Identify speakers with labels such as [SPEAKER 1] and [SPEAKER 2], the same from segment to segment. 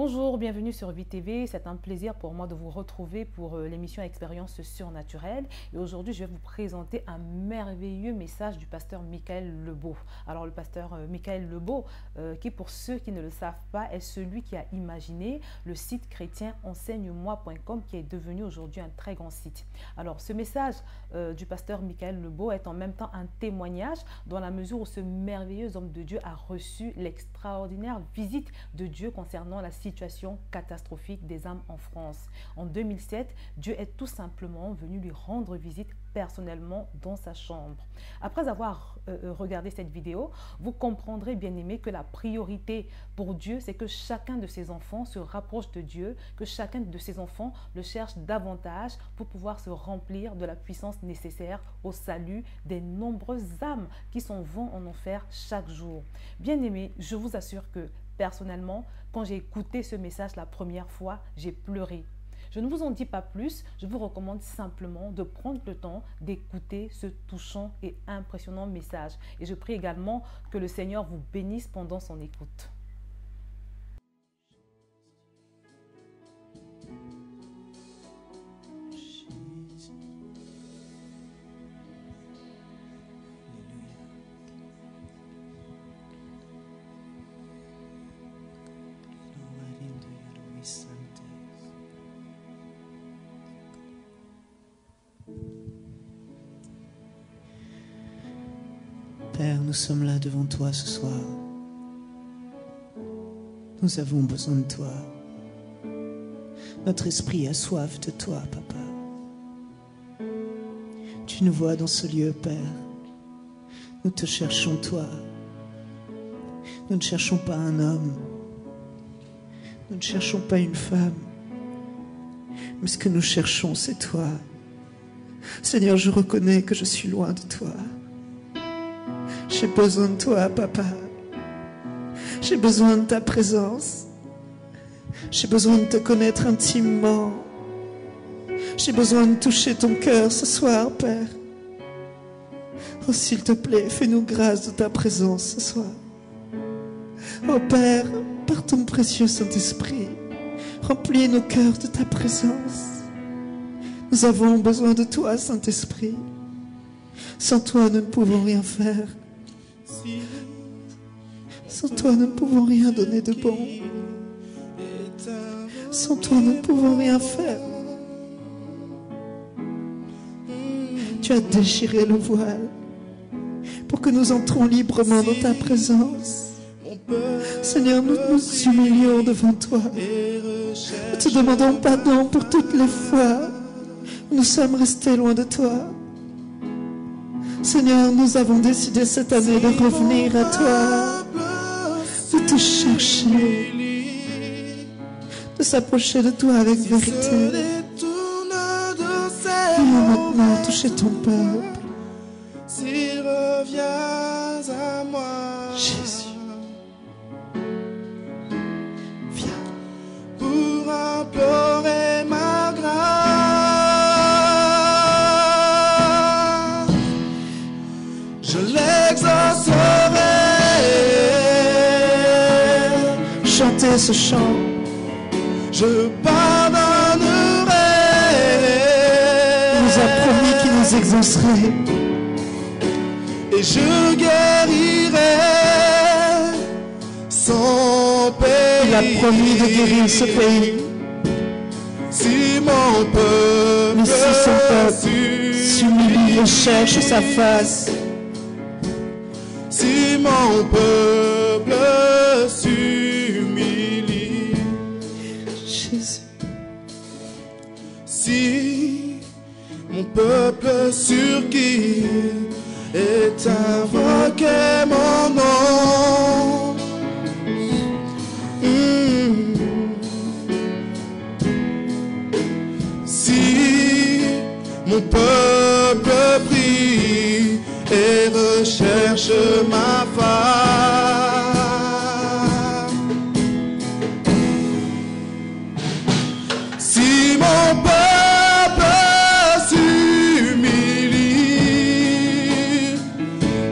[SPEAKER 1] Bonjour, bienvenue sur VTV. C'est un plaisir pour moi de vous retrouver pour l'émission Expérience surnaturelle. Et aujourd'hui, je vais vous présenter un merveilleux message du pasteur Michael Lebeau. Alors, le pasteur Michael Lebeau, qui pour ceux qui ne le savent pas, est celui qui a imaginé le site chrétien enseigne-moi.com qui est devenu aujourd'hui un très grand site. Alors, ce message du pasteur Michael Lebeau est en même temps un témoignage dans la mesure où ce merveilleux homme de Dieu a reçu l'extraordinaire visite de Dieu concernant la situation catastrophique des âmes en France. En 2007, Dieu est tout simplement venu lui rendre visite personnellement dans sa chambre. Après avoir regardé cette vidéo, vous comprendrez, bien aimé, que la priorité pour Dieu, c'est que chacun de ses enfants se rapproche de Dieu, que chacun de ses enfants le cherche davantage pour pouvoir se remplir de la puissance nécessaire au salut des nombreuses âmes qui s'en vont en enfer chaque jour. Bien aimé, je vous assure que personnellement, quand j'ai écouté ce message la première fois, j'ai pleuré. Je ne vous en dis pas plus, je vous recommande simplement de prendre le temps d'écouter ce touchant et impressionnant message. Et je prie également que le Seigneur vous bénisse pendant son écoute.
[SPEAKER 2] Père, nous sommes là devant toi ce soir. Nous avons besoin de toi. Notre esprit a soif de toi, Papa. Tu nous vois dans ce lieu, Père. Nous te cherchons, toi. Nous ne cherchons pas un homme. Nous ne cherchons pas une femme. Mais ce que nous cherchons, c'est toi. Seigneur, je reconnais que je suis loin de toi. J'ai besoin de toi, Papa. J'ai besoin de ta présence. J'ai besoin de te connaître intimement. J'ai besoin de toucher ton cœur ce soir, Père. Oh, s'il te plaît, fais-nous grâce de ta présence ce soir. Oh, Père, par ton précieux Saint-Esprit, remplis nos cœurs de ta présence. Nous avons besoin de toi, Saint-Esprit. Sans toi, nous ne pouvons rien faire. Sans toi, nous ne pouvons rien donner de bon. Sans toi, nous ne pouvons rien faire. Tu as déchiré le voile pour que nous entrons librement dans ta présence. Seigneur, nous nous humilions devant toi. Nous te demandons pardon pour toutes les fois où nous sommes restés loin de toi. Seigneur, nous avons décidé cette année de revenir à toi, de te chercher, de s'approcher de toi avec vérité. Viens maintenant toucher ton peuple. Jésus, viens
[SPEAKER 3] pour implorer ma grâce. Je l'exaucerai.
[SPEAKER 2] chanter ce chant.
[SPEAKER 3] Je pardonnerai.
[SPEAKER 2] Il nous a promis qu'il nous exaucerait.
[SPEAKER 3] Et je guérirai son pays.
[SPEAKER 2] Il a promis de guérir ce pays.
[SPEAKER 3] Si mon peuple,
[SPEAKER 2] Mais si son peuple s'humilie et cherche sa face,
[SPEAKER 3] si mon peuple s'humilie,
[SPEAKER 2] Jésus,
[SPEAKER 3] si mon peuple sur qui est invoqué mon nom, si mon peuple prie et recherche ma face, si mon peuple s'humilie,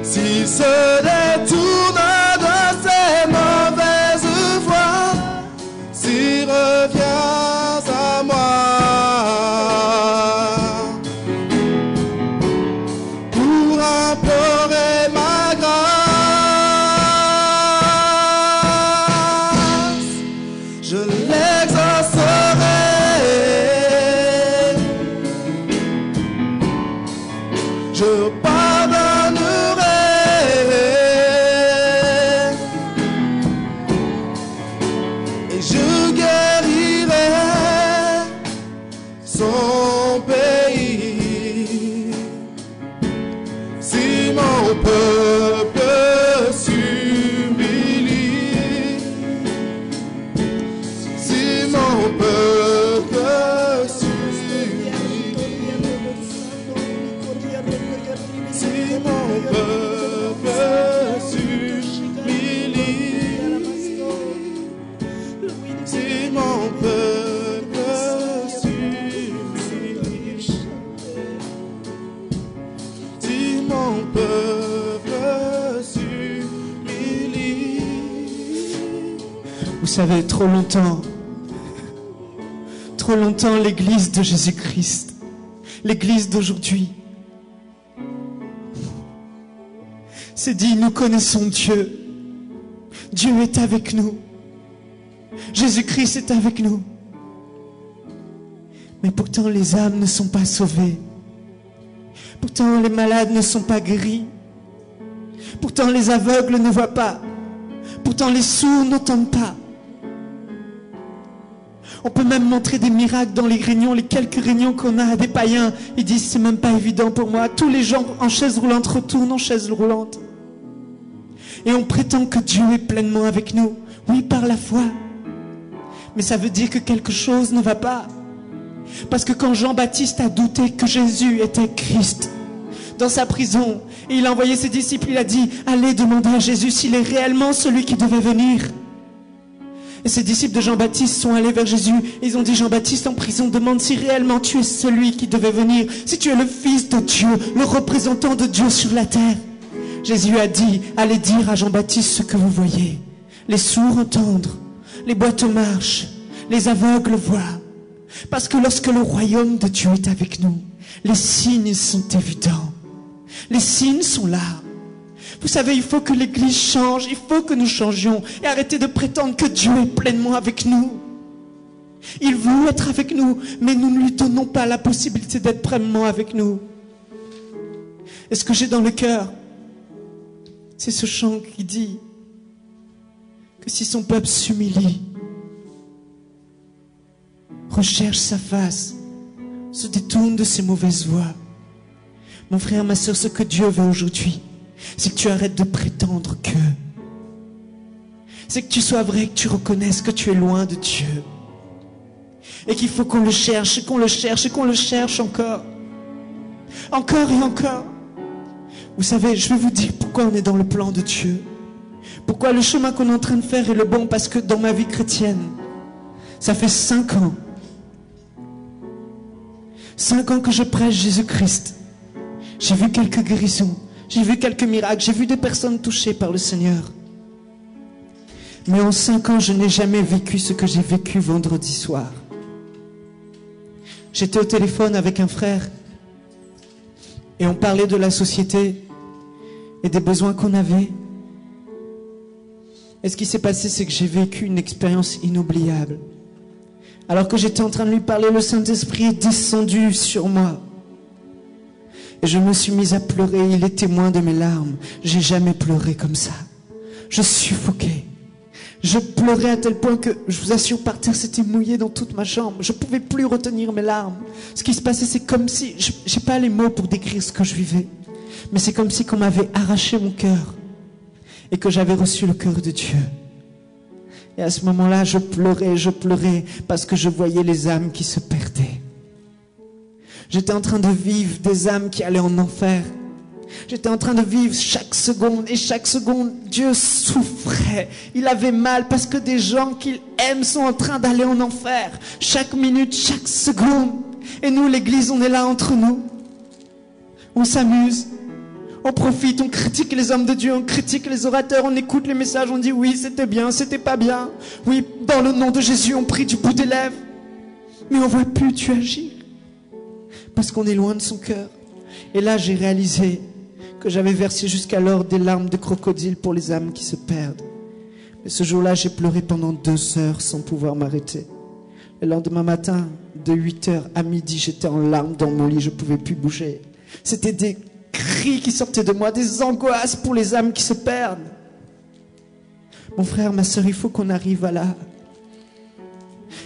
[SPEAKER 3] s'il se détourne de ses mauvaises voies, si mon pays, si mon peuple s'humilie, si mon peuple s'humilie, si mon peuple s'humilie, si mon peuple s'humilie, si mon peuple s'humilie.
[SPEAKER 2] Vous savez, trop longtemps, l'Église de Jésus-Christ, l'Église d'aujourd'hui, s'est dit, nous connaissons Dieu. Dieu est avec nous. Jésus-Christ est avec nous. Mais pourtant, les âmes ne sont pas sauvées. Pourtant, les malades ne sont pas guéris. Pourtant, les aveugles ne voient pas. Pourtant, les sourds n'entendent pas. On peut même montrer des miracles dans les réunions, les quelques réunions qu'on a à des païens. Ils disent, c'est même pas évident pour moi. Tous les gens en chaise roulante retournent en chaise roulante. Et on prétend que Dieu est pleinement avec nous. Oui, par la foi. Mais ça veut dire que quelque chose ne va pas. Parce que quand Jean-Baptiste a douté que Jésus était Christ, dans sa prison, et il a envoyé ses disciples, il a dit, allez demander à Jésus s'il est réellement celui qui devait venir. Et ces disciples de Jean-Baptiste sont allés vers Jésus. Et ils ont dit, Jean-Baptiste en prison demande si réellement tu es celui qui devait venir, si tu es le Fils de Dieu, le représentant de Dieu sur la terre. Jésus a dit, allez dire à Jean-Baptiste ce que vous voyez. Les sourds entendent, les boiteux marchent, les aveugles voient. Parce que lorsque le royaume de Dieu est avec nous, les signes sont évidents. Les signes sont là. Vous savez, il faut que l'Église change, il faut que nous changions et arrêter de prétendre que Dieu est pleinement avec nous. Il veut être avec nous, mais nous ne lui donnons pas la possibilité d'être pleinement avec nous. Et ce que j'ai dans le cœur, c'est ce chant qui dit que si son peuple s'humilie, recherche sa face, se détourne de ses mauvaises voies. Mon frère, ma soeur, ce que Dieu veut aujourd'hui, c'est que tu arrêtes de prétendre que. C'est que tu sois vrai, que tu reconnaisses que tu es loin de Dieu. Et qu'il faut qu'on le cherche, et qu'on le cherche, et qu'on le cherche encore. Encore et encore. Vous savez, je vais vous dire pourquoi on est dans le plan de Dieu. Pourquoi le chemin qu'on est en train de faire est le bon. Parce que dans ma vie chrétienne, ça fait 5 ans. 5 ans que je prêche Jésus-Christ. J'ai vu quelques guérisons. J'ai vu quelques miracles. J'ai vu des personnes touchées par le Seigneur. Mais en 5 ans, je n'ai jamais vécu ce que j'ai vécu vendredi soir. J'étais au téléphone avec un frère. Et on parlait de la société et des besoins qu'on avait. Et ce qui s'est passé, c'est que j'ai vécu une expérience inoubliable. Alors que j'étais en train de lui parler, le Saint-Esprit est descendu sur moi. Et je me suis mise à pleurer. Il est témoin de mes larmes. J'ai jamais pleuré comme ça. Je suffoquais. Je pleurais à tel point que, je vous assure, par terre, c'était mouillé dans toute ma chambre. Je ne pouvais plus retenir mes larmes. Ce qui se passait, c'est comme si... Je n'ai pas les mots pour décrire ce que je vivais. Mais c'est comme si on m'avait arraché mon cœur. Et que j'avais reçu le cœur de Dieu. Et à ce moment-là, je pleurais parce que je voyais les âmes qui se perdaient. J'étais en train de vivre des âmes qui allaient en enfer. J'étais en train de vivre chaque seconde. Et chaque seconde, Dieu souffrait. Il avait mal parce que des gens qu'il aime sont en train d'aller en enfer. Chaque minute, chaque seconde. Et nous, l'Église, on est là entre nous. On s'amuse. On profite, on critique les hommes de Dieu, on critique les orateurs, on écoute les messages, on dit oui, c'était bien, c'était pas bien. Oui, dans le nom de Jésus, on prie du bout des lèvres. Mais on ne voit plus Dieu agir. Parce qu'on est loin de son cœur. Et là, j'ai réalisé que j'avais versé jusqu'alors des larmes de crocodile pour les âmes qui se perdent. Mais ce jour-là, j'ai pleuré pendant 2 heures sans pouvoir m'arrêter. Le lendemain matin, de 8h à midi, j'étais en larmes dans mon lit, je ne pouvais plus bouger. C'était des cris qui sortaient de moi, des angoisses pour les âmes qui se perdent. Mon frère, ma soeur, il faut qu'on arrive à là.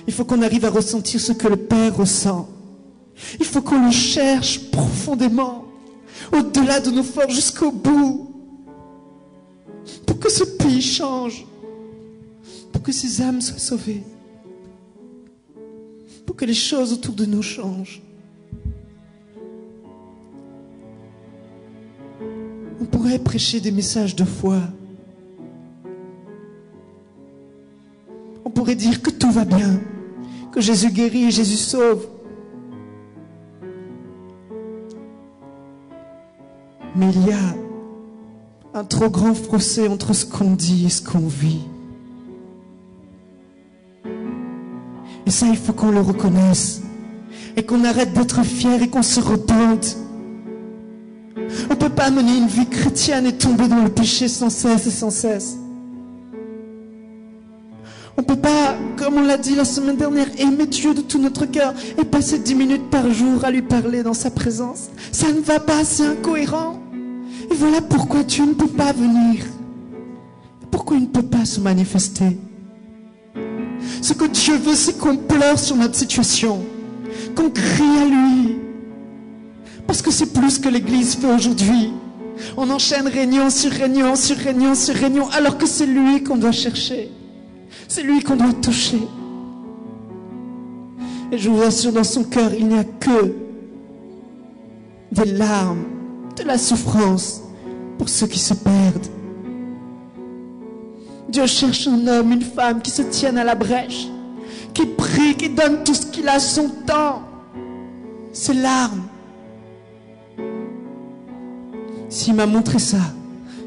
[SPEAKER 2] Il faut qu'on arrive à ressentir ce que le Père ressent. Il faut qu'on le cherche profondément, au-delà de nos forces, jusqu'au bout, pour que ce pays change, pour que ces âmes soient sauvées, pour que les choses autour de nous changent. On pourrait prêcher des messages de foi. On pourrait dire que tout va bien, que Jésus guérit et Jésus sauve. Mais il y a un trop grand fossé entre ce qu'on dit et ce qu'on vit. Et ça, il faut qu'on le reconnaisse. Et qu'on arrête d'être fiers et qu'on se repente. On ne peut pas mener une vie chrétienne et tomber dans le péché sans cesse et sans cesse. On ne peut pas, comme on l'a dit la semaine dernière, aimer Dieu de tout notre cœur et passer 10 minutes par jour à lui parler dans sa présence. Ça ne va pas, c'est incohérent. Et voilà pourquoi Dieu ne peut pas venir. Pourquoi il ne peut pas se manifester. Ce que Dieu veut, c'est qu'on pleure sur notre situation, qu'on crie à lui. Parce que c'est plus que l'Église fait aujourd'hui. On enchaîne réunion sur réunion sur réunion sur réunion, alors que c'est lui qu'on doit chercher. C'est lui qu'on doit toucher. Et je vous assure, dans son cœur, il n'y a que des larmes, de la souffrance pour ceux qui se perdent. Dieu cherche un homme, une femme qui se tiennent à la brèche, qui prie, qui donne tout ce qu'il a, son temps, ses larmes. S'il m'a montré ça,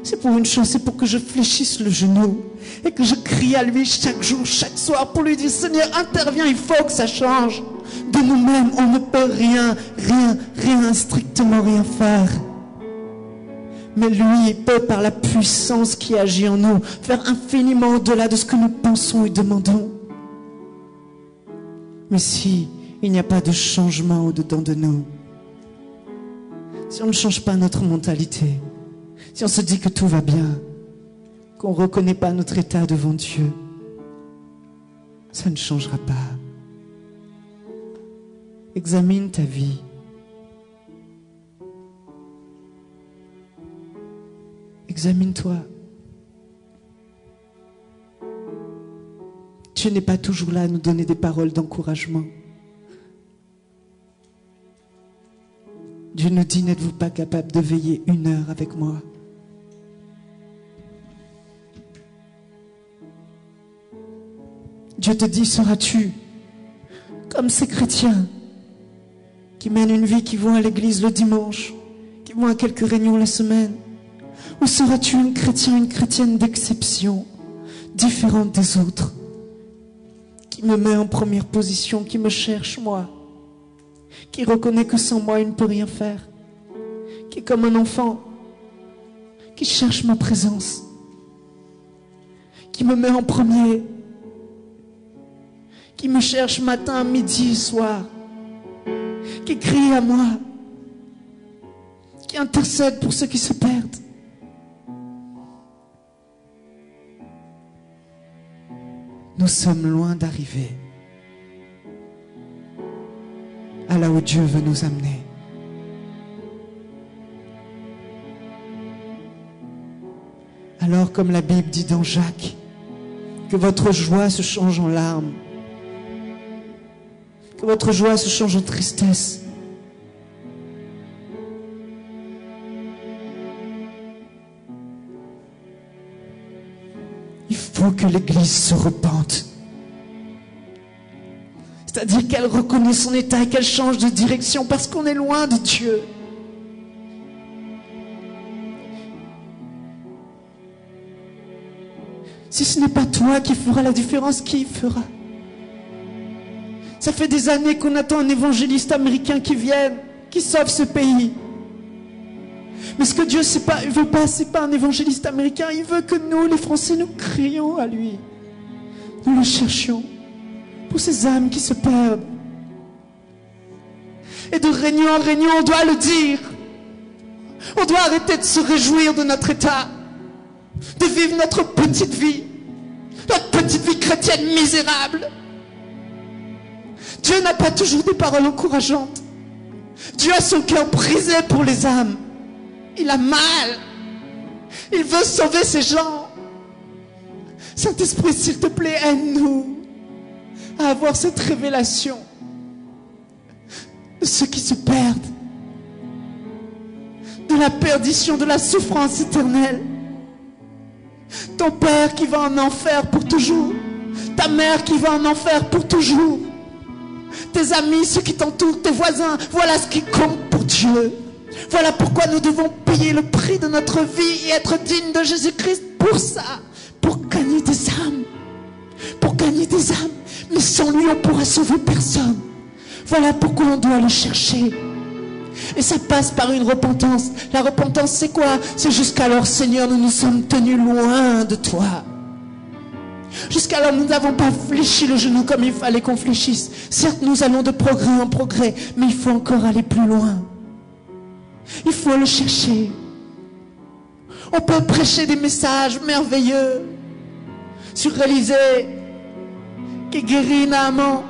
[SPEAKER 2] c'est pour une chose, c'est pour que je fléchisse le genou et que je crie à lui chaque jour, chaque soir pour lui dire: Seigneur, interviens, il faut que ça change. De nous-mêmes, on ne peut rien, strictement rien faire. Mais lui, il peut, par la puissance qui agit en nous, faire infiniment au-delà de ce que nous pensons et demandons. Mais si il n'y a pas de changement au-dedans de nous, si on ne change pas notre mentalité, si on se dit que tout va bien, qu'on ne reconnaît pas notre état devant Dieu, ça ne changera pas. Examine ta vie. Examine-toi. Dieu n'est pas toujours là à nous donner des paroles d'encouragement. Dieu nous dit: n'êtes-vous pas capable de veiller 1 heure avec moi? Dieu te dit: seras-tu comme ces chrétiens qui mènent une vie, qui vont à l'église le dimanche, qui vont à quelques réunions la semaine? Ou seras-tu un chrétien, une chrétienne d'exception, différente des autres, qui me met en première position, qui me cherche moi, qui reconnaît que sans moi il ne peut rien faire, qui est comme un enfant, qui cherche ma présence, qui me met en premier, qui me cherche matin, midi et soir, qui crie à moi, qui intercède pour ceux qui se perdent. Nous sommes loin d'arriver à là où Dieu veut nous amener. Alors, comme la Bible dit dans Jacques, que votre joie se change en larmes, que votre joie se change en tristesse. Il faut que l'Église se repente. C'est-à-dire qu'elle reconnaît son état et qu'elle change de direction parce qu'on est loin de Dieu. Si ce n'est pas toi qui fera la différence, qui fera? Ça fait des années qu'on attend un évangéliste américain qui vienne, qui sauve ce pays. Mais ce que Dieu ne veut pas, c'est pas un évangéliste américain. Il veut que nous, les Français, nous crions à lui. Nous le cherchions pour ces âmes qui se perdent. Et de réunion en réunion, on doit le dire. On doit arrêter de se réjouir de notre état, de vivre notre petite vie chrétienne misérable. Dieu n'a pas toujours des paroles encourageantes. Dieu a son cœur brisé pour les âmes. Il a mal. Il veut sauver ces gens. Saint-Esprit, s'il te plaît, aide-nous à avoir cette révélation de ceux qui se perdent, de la perdition, de la souffrance éternelle. Ton père qui va en enfer pour toujours, ta mère qui va en enfer pour toujours, tes amis, ceux qui t'entourent, tes voisins, voilà ce qui compte pour Dieu. Voilà pourquoi nous devons payer le prix de notre vie et être dignes de Jésus-Christ pour ça, pour gagner des âmes, pour gagner des âmes. Mais sans lui, on ne pourra sauver personne. Voilà pourquoi on doit le chercher. Et ça passe par une repentance. La repentance, c'est quoi? C'est jusqu'alors, Seigneur, nous nous sommes tenus loin de toi. Jusqu'alors, nous n'avons pas fléchi le genou comme il fallait qu'on fléchisse. Certes, nous allons de progrès en progrès, mais il faut encore aller plus loin. Il faut le chercher. On peut prêcher des messages merveilleux sur Élisée qui guérit Naaman,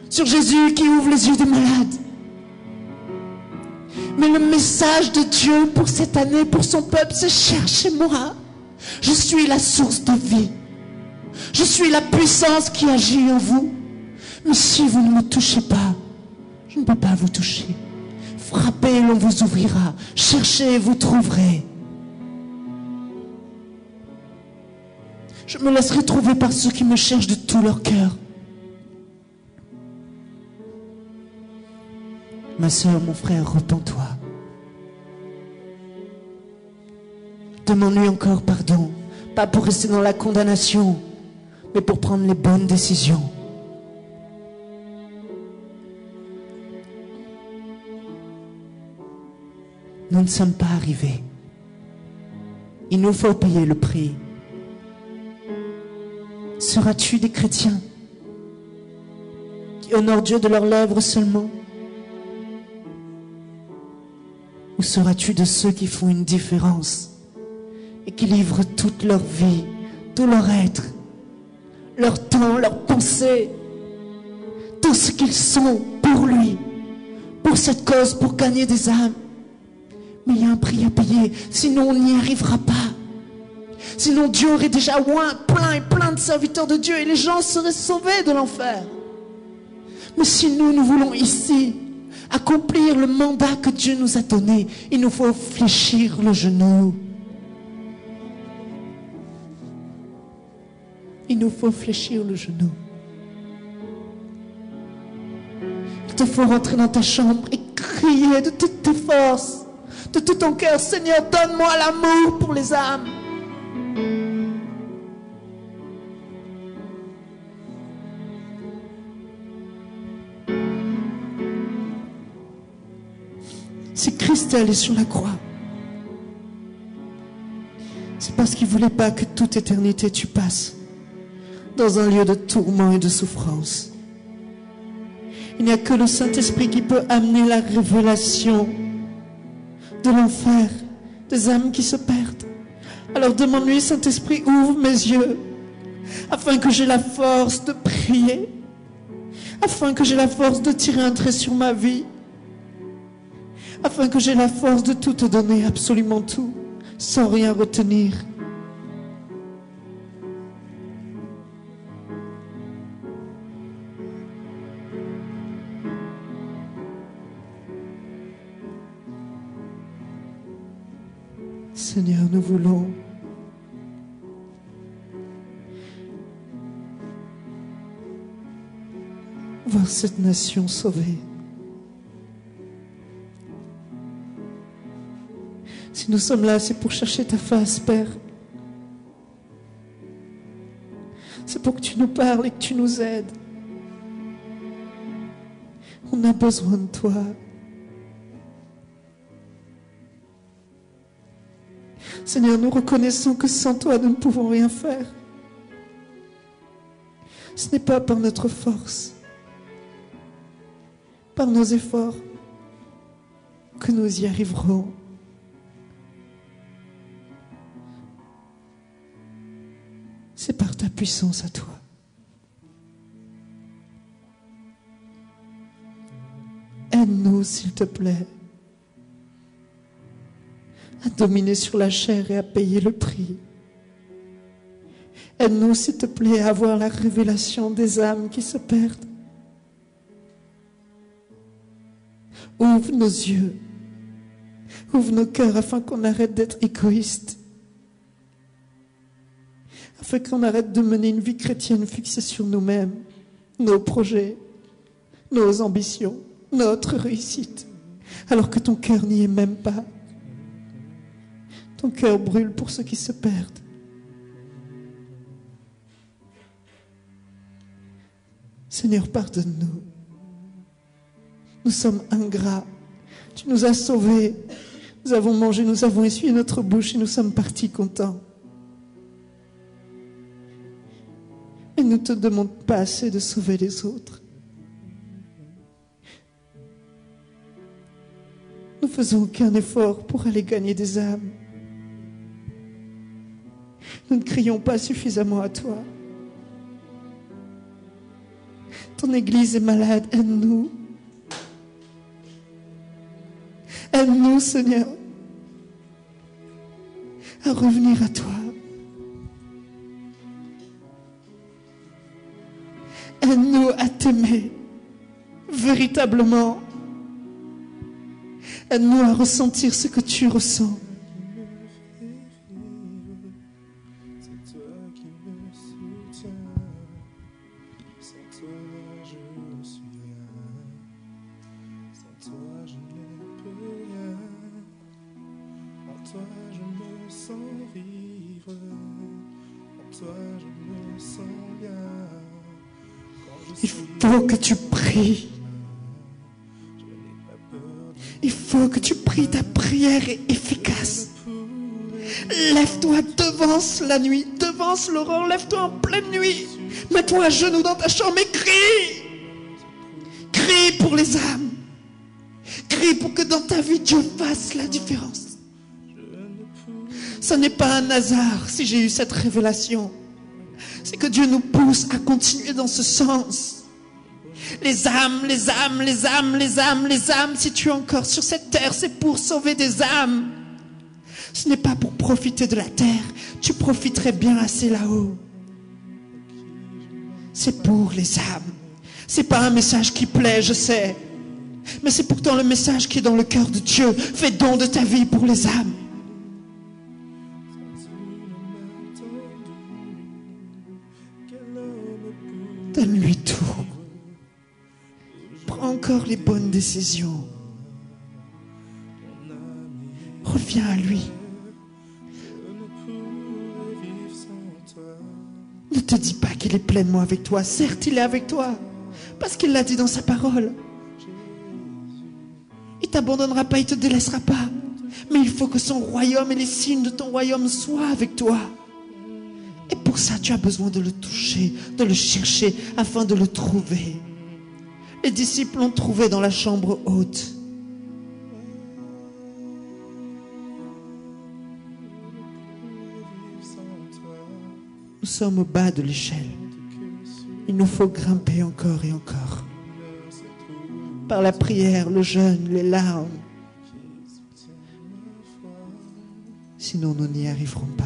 [SPEAKER 2] sur Jésus qui ouvre les yeux des malades. Mais le message de Dieu pour cette année, pour son peuple, c'est: cherchez-moi. Je suis la source de vie. Je suis la puissance qui agit en vous. Mais si vous ne me touchez pas, je ne peux pas vous toucher. Frappez, l'on vous ouvrira. Cherchez, vous trouverez. Je me laisserai trouver par ceux qui me cherchent de tout leur cœur. Ma soeur, mon frère, repens-toi. Demande-lui encore pardon. Pas pour rester dans la condamnation, mais pour prendre les bonnes décisions. Nous ne sommes pas arrivés. Il nous faut payer le prix. Seras-tu des chrétiens qui honorent Dieu de leurs lèvres seulement? Ou seras-tu de ceux qui font une différence et qui livrent toute leur vie, tout leur être, leur temps, leurs pensées, tout ce qu'ils sont pour lui, pour cette cause, pour gagner des âmes? Mais il y a un prix à payer, sinon on n'y arrivera pas. Sinon Dieu aurait déjà plein et plein de serviteurs de Dieu et les gens seraient sauvés de l'enfer. Mais si nous voulons ici accomplir le mandat que Dieu nous a donné, il nous faut fléchir le genou. Il nous faut fléchir le genou. Il te faut rentrer dans ta chambre et crier de toutes tes forces, de tout ton cœur: Seigneur, donne-moi l'amour pour les âmes. Si Christ est allé sur la croix, c'est parce qu'il ne voulait pas que toute éternité tu passes dans un lieu de tourment et de souffrance. Il n'y a que le Saint-Esprit qui peut amener la révélation de l'enfer, des âmes qui se perdent. Alors demande-lui: Saint-Esprit, ouvre mes yeux, afin que j'ai la force de prier, afin que j'ai la force de tirer un trait sur ma vie, afin que j'ai la force de tout te donner, absolument tout, sans rien retenir. Seigneur, nous voulons voir cette nation sauvée. Si nous sommes là, c'est pour chercher ta face, Père. C'est pour que tu nous parles et que tu nous aides. On a besoin de toi. Seigneur, nous reconnaissons que sans toi, nous ne pouvons rien faire. Ce n'est pas par notre force, par nos efforts, que nous y arriverons. C'est par ta puissance à toi. Aide-nous, s'il te plaît, à dominer sur la chair et à payer le prix. Aide-nous, s'il te plaît, à avoir la révélation des âmes qui se perdent. Ouvre nos yeux, ouvre nos cœurs afin qu'on arrête d'être égoïste, afin qu'on arrête de mener une vie chrétienne fixée sur nous-mêmes, nos projets, nos ambitions, notre réussite, alors que ton cœur n'y est même pas. Ton cœur brûle pour ceux qui se perdent. Seigneur, pardonne-nous. Nous sommes ingrats. Tu nous as sauvés. Nous avons mangé, nous avons essuyé notre bouche et nous sommes partis contents. Mais nous ne te demandons pas assez de sauver les autres. Nous ne faisons aucun effort pour aller gagner des âmes. Nous ne crions pas suffisamment à toi. Ton Église est malade, aide-nous. Aide-nous, Seigneur, à revenir à toi. Aide-nous à t'aimer véritablement. Aide-nous à ressentir ce que tu ressens.
[SPEAKER 3] C'est toi qui me soutiens. Sans toi, je ne suis rien. Sans toi, je ne peux rien. En toi, je me sens vivre. En toi, je me sens bien.
[SPEAKER 2] Il faut que tu pries. Il faut que tu pries. Ta prière est efficace. Lève-toi, devance la nuit, devance l'aurore, lève-toi en pleine nuit. Mets-toi à genoux dans ta chambre et crie. Crie pour les âmes. Crie pour que dans ta vie, Dieu fasse la différence. Ce n'est pas un hasard si j'ai eu cette révélation. C'est que Dieu nous pousse à continuer dans ce sens. Les âmes, les âmes, les âmes, les âmes, les âmes, si tu es encore sur cette terre, c'est pour sauver des âmes. Ce n'est pas pour profiter de la terre. Tu profiterais bien assez là-haut. C'est pour les âmes. C'est pas un message qui plaît, je sais. Mais c'est pourtant le message qui est dans le cœur de Dieu. Fais don de ta vie pour les âmes. Donne-lui tout. Prends encore les bonnes décisions. Reviens à lui. Ne te dis pas qu'il est pleinement avec toi. Certes, il est avec toi. Parce qu'il l'a dit dans sa parole. Il ne t'abandonnera pas, il ne te délaissera pas. Mais il faut que son royaume et les signes de ton royaume soient avec toi. Et pour ça, tu as besoin de le toucher, de le chercher, afin de le trouver. Les disciples l'ont trouvé dans la chambre haute. Nous sommes au bas de l'échelle. Il nous faut grimper encore et encore. Par la prière, le jeûne, les larmes. Sinon, nous n'y arriverons pas.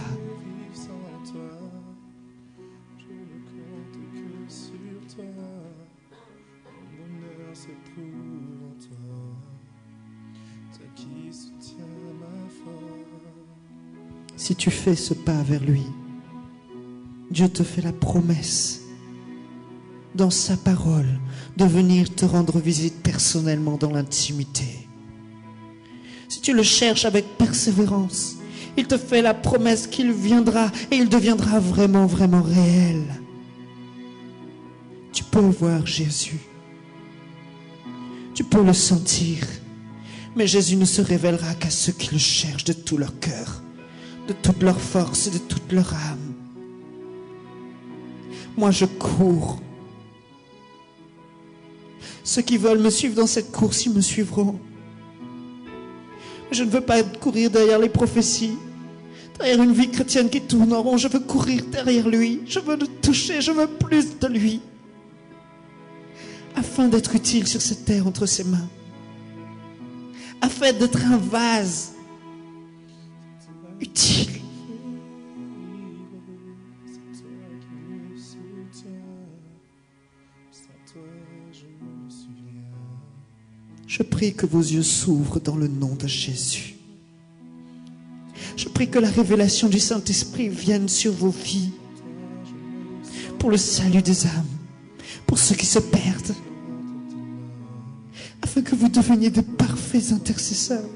[SPEAKER 2] Si tu fais ce pas vers lui, Dieu te fait la promesse, dans sa parole, de venir te rendre visite personnellement dans l'intimité. Si tu le cherches avec persévérance, il te fait la promesse qu'il viendra et il deviendra vraiment, vraiment réel. Tu peux voir Jésus. Tu peux le sentir. Mais Jésus ne se révélera qu'à ceux qui le cherchent de tout leur cœur, de toute leur force et de toute leur âme. Moi, je cours. Ceux qui veulent me suivre dans cette course, ils me suivront. Je ne veux pas courir derrière les prophéties, derrière une vie chrétienne qui tourne en rond. Je veux courir derrière lui. Je veux le toucher. Je veux plus de lui, afin d'être utile sur cette terre entre ses mains. afin d'être un vase utile.
[SPEAKER 3] C'est toi qui me soutiens. Sans toi, je ne suis rien.
[SPEAKER 2] Je prie que vos yeux s'ouvrent dans le nom de Jésus. Je prie que la révélation du Saint-Esprit vienne sur vos vies pour le salut des âmes, pour ceux qui se perdent, afin que vous deveniez de parfaits intercesseurs,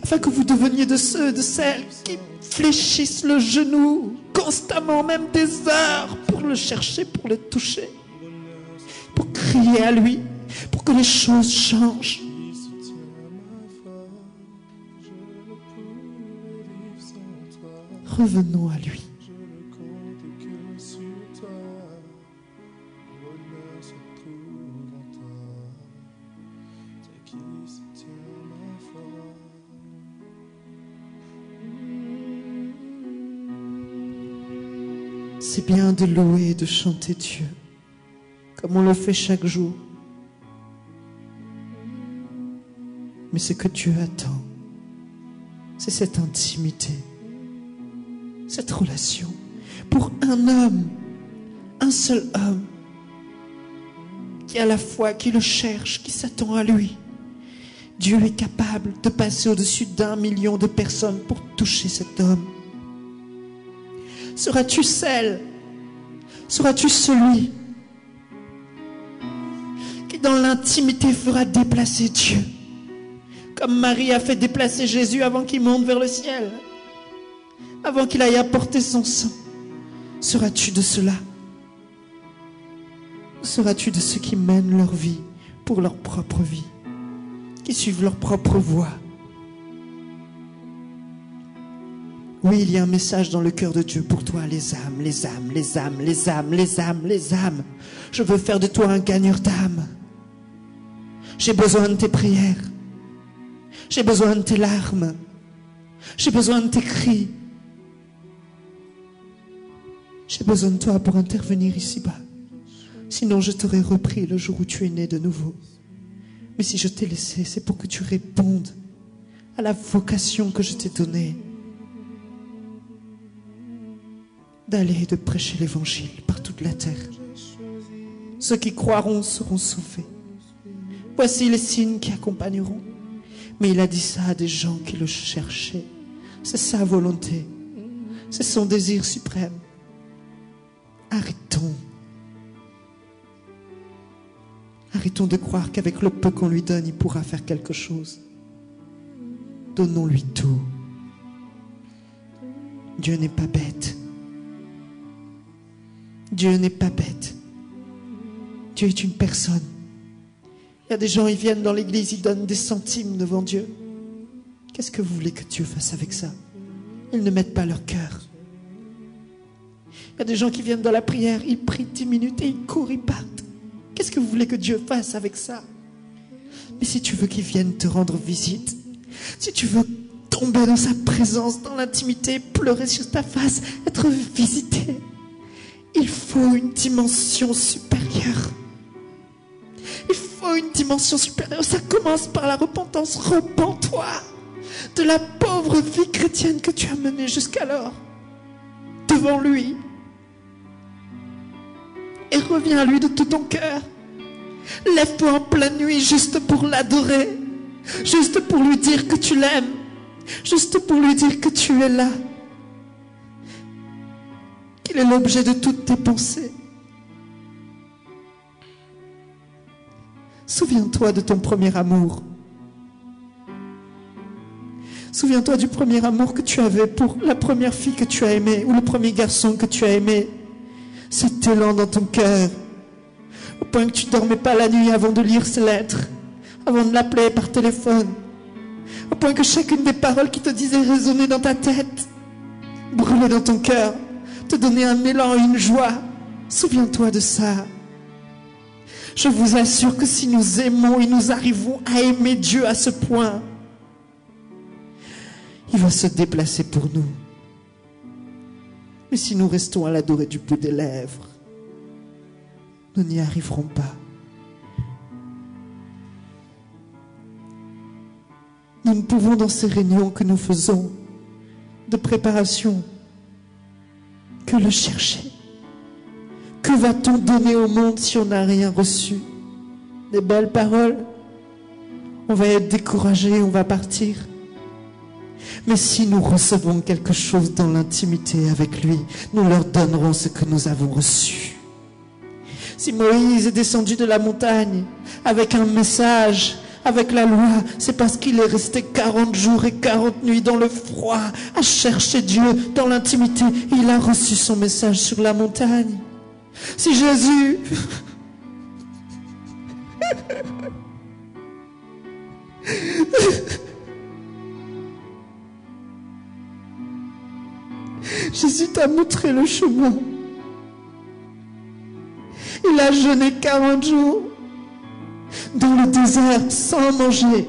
[SPEAKER 2] afin que vous deveniez de ceux, de celles qui fléchissent le genou constamment, même des heures, pour le chercher, pour le toucher, pour crier à lui, pour que les choses changent.
[SPEAKER 3] Qui soutient ma foi, je ne pourrais vivre sans toi.
[SPEAKER 2] Revenons à lui.
[SPEAKER 3] Je ne compte que sur toi. Bonheur se trouve en toi. Toi qui soutiens ma foi.
[SPEAKER 2] C'est bien de louer et de chanter Dieu, comme on le fait chaque jour. Mais ce que Dieu attend, c'est cette intimité, cette relation. Pour un homme, un seul homme, qui a la foi, qui le cherche, qui s'attend à lui, Dieu est capable de passer au-dessus d'1 million de personnes pour toucher cet homme. Seras-tu celle, seras-tu celui qui dans l'intimité fera déplacer Dieu, comme Marie a fait déplacer Jésus avant qu'il monte vers le ciel, avant qu'il aille apporter son sang? Seras-tu de cela? Seras-tu de ceux qui mènent leur vie pour leur propre vie, qui suivent leur propre voie? Oui, il y a un message dans le cœur de Dieu pour toi, les âmes, les âmes, les âmes, les âmes, les âmes, les âmes. Je veux faire de toi un gagneur d'âmes. J'ai besoin de tes prières. J'ai besoin de tes larmes. J'ai besoin de tes cris. J'ai besoin de toi pour intervenir ici-bas. Sinon, je t'aurais repris le jour où tu es né de nouveau. Mais si je t'ai laissé, c'est pour que tu répondes à la vocation que je t'ai donnée, d'aller et de prêcher l'évangile par toute la terre. Ceux qui croiront seront sauvés. Voici les signes qui accompagneront. Mais il a dit ça à des gens qui le cherchaient. C'est sa volonté. C'est son désir suprême. Arrêtons. Arrêtons de croire qu'avec le peu qu'on lui donne, il pourra faire quelque chose. Donnons-lui tout. Dieu n'est pas bête. Dieu n'est pas bête. Dieu est une personne. Il y a des gens, ils viennent dans l'église, ils donnent des centimes devant Dieu. Qu'est-ce que vous voulez que Dieu fasse avec ça? Ils ne mettent pas leur cœur. Il y a des gens qui viennent dans la prière, ils prient 10 minutes et ils courent, ils partent. Qu'est-ce que vous voulez que Dieu fasse avec ça? Mais si tu veux qu'il vienne te rendre visite, si tu veux tomber dans sa présence, dans l'intimité, pleurer sur ta face, être visité, il faut une dimension supérieure. Il faut une dimension supérieure. Ça commence par la repentance. Repens-toi de la pauvre vie chrétienne que tu as menée jusqu'alors devant lui. Et reviens à lui de tout ton cœur. Lève-toi en pleine nuit juste pour l'adorer. Juste pour lui dire que tu l'aimes. Juste pour lui dire que tu es là. Qu'il est l'objet de toutes tes pensées. Souviens-toi de ton premier amour. Souviens-toi du premier amour que tu avais pour la première fille que tu as aimée ou le premier garçon que tu as aimé. Cet élan dans ton cœur, au point que tu ne dormais pas la nuit avant de lire ses lettres, avant de l'appeler par téléphone, au point que chacune des paroles qui te disaient résonner dans ta tête, brûlait dans ton cœur, te donnait un élan, une joie. Souviens-toi de ça. Je vous assure que si nous aimons et nous arrivons à aimer Dieu à ce point, il va se déplacer pour nous. Mais si nous restons à l'adorer du bout des lèvres, nous n'y arriverons pas. nous ne pouvons dans ces réunions que nous faisons de préparation que le chercher. Que va-t-on donner au monde si on n'a rien reçu? Des belles paroles? On va être découragé, on va partir. Mais si nous recevons quelque chose dans l'intimité avec lui, nous leur donnerons ce que nous avons reçu. Si Moïse est descendu de la montagne avec un message, avec la loi, c'est parce qu'il est resté 40 jours et 40 nuits dans le froid à chercher Dieu dans l'intimité. Il a reçu son message sur la montagne. Si Jésus Jésus t'a montré le chemin. Il a jeûné 40 jours dans le désert sans manger.